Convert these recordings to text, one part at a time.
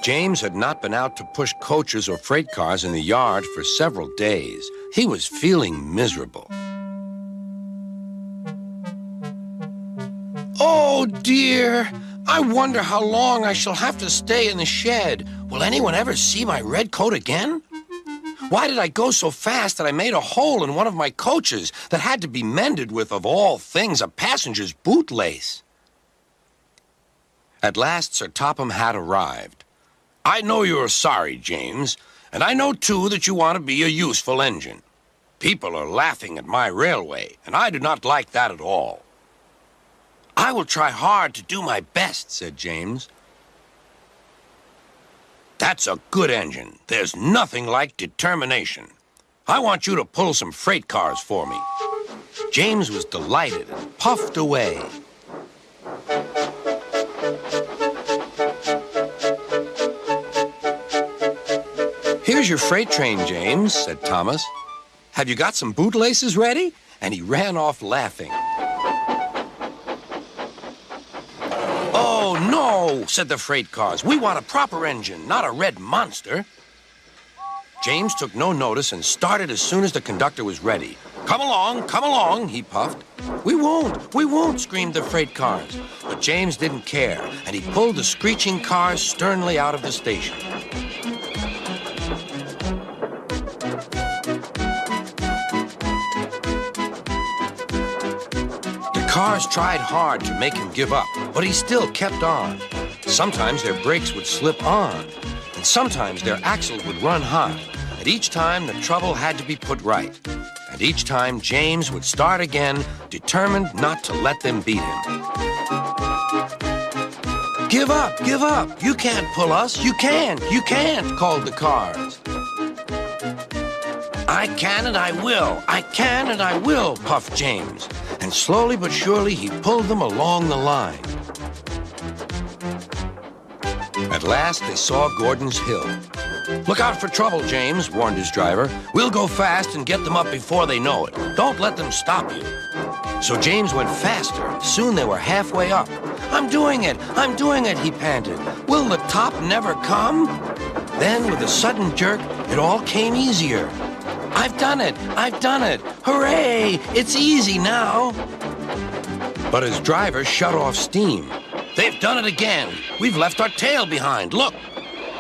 James had not been out to push coaches or freight cars in the yard for several days. He was feeling miserable. Oh, dear! I wonder how long I shall have to stay in the shed. Will anyone ever see my red coat again? Why did I go so fast that I made a hole in one of my coaches that had to be mended with, of all things, a passenger's bootlace? At last, Sir Topham Hatt arrived. I know you are sorry, James, and I know, too, that you want to be a useful engine. People are laughing at my railway, and I do not like that at all. I will try hard to do my best, said James. That's a good engine. There's nothing like determination. I want you to pull some freight cars for me. James was delighted and puffed away. Here's your freight train, James, said Thomas. Have you got some bootlaces ready? And he ran off laughing. Oh, no, said the freight cars. We want a proper engine, not a red monster. James took no notice and started as soon as the conductor was ready. Come along, he puffed. We won't, screamed the freight cars. But James didn't care, and he pulled the screeching cars sternly out of the station. The cars tried hard to make him give up, but he still kept on. Sometimes their brakes would slip on, and sometimes their axles would run hot, and each time the trouble had to be put right. And each time James would start again, determined not to let them beat him. Give up, you can't pull us, you can't, called the cars. I can and I will, puffed James. And slowly but surely he pulled them along the line. At last they saw Gordon's Hill. Look out for trouble, James, warned his driver. We'll go fast and get them up before they know it. Don't let them stop you. So James went faster. Soon they were halfway up. I'm doing it, he panted. Will the top never come? Then, with a sudden jerk, it all came easier. I've done it! Hooray! It's easy now! But his driver shut off steam. They've done it again! We've left our tail behind, look!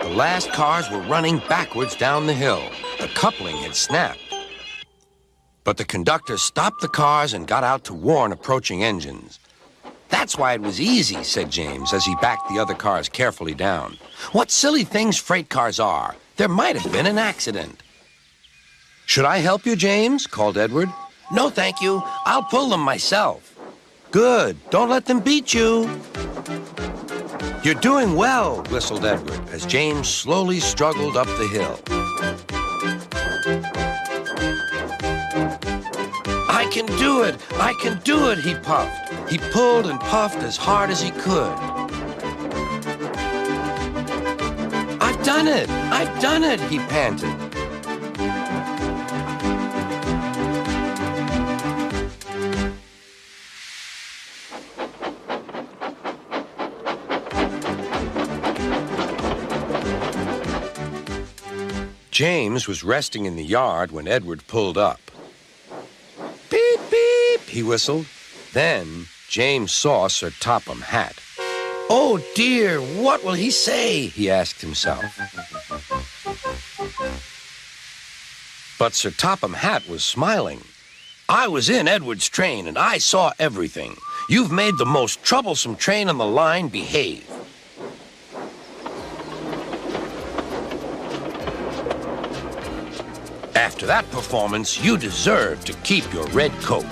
The last cars were running backwards down the hill. The coupling had snapped. But the conductor stopped the cars and got out to warn approaching engines. That's why it was easy, said James, as he backed the other cars carefully down. What silly things freight cars are! There might have been an accident. Should I help you, James? Called Edward. No, thank you. I'll pull them myself. Good. Don't let them beat you. You're doing well, whistled Edward, as James slowly struggled up the hill. I can do it, he puffed. He pulled and puffed as hard as he could. I've done it, he panted. James was resting in the yard when Edward pulled up. Beep, beep, he whistled. Then James saw Sir Topham Hatt. Oh, dear, what will he say? He asked himself. But Sir Topham Hatt was smiling. I was in Edward's train, and I saw everything. You've made the most troublesome train on the line behave. After that performance, you deserve to keep your red coat.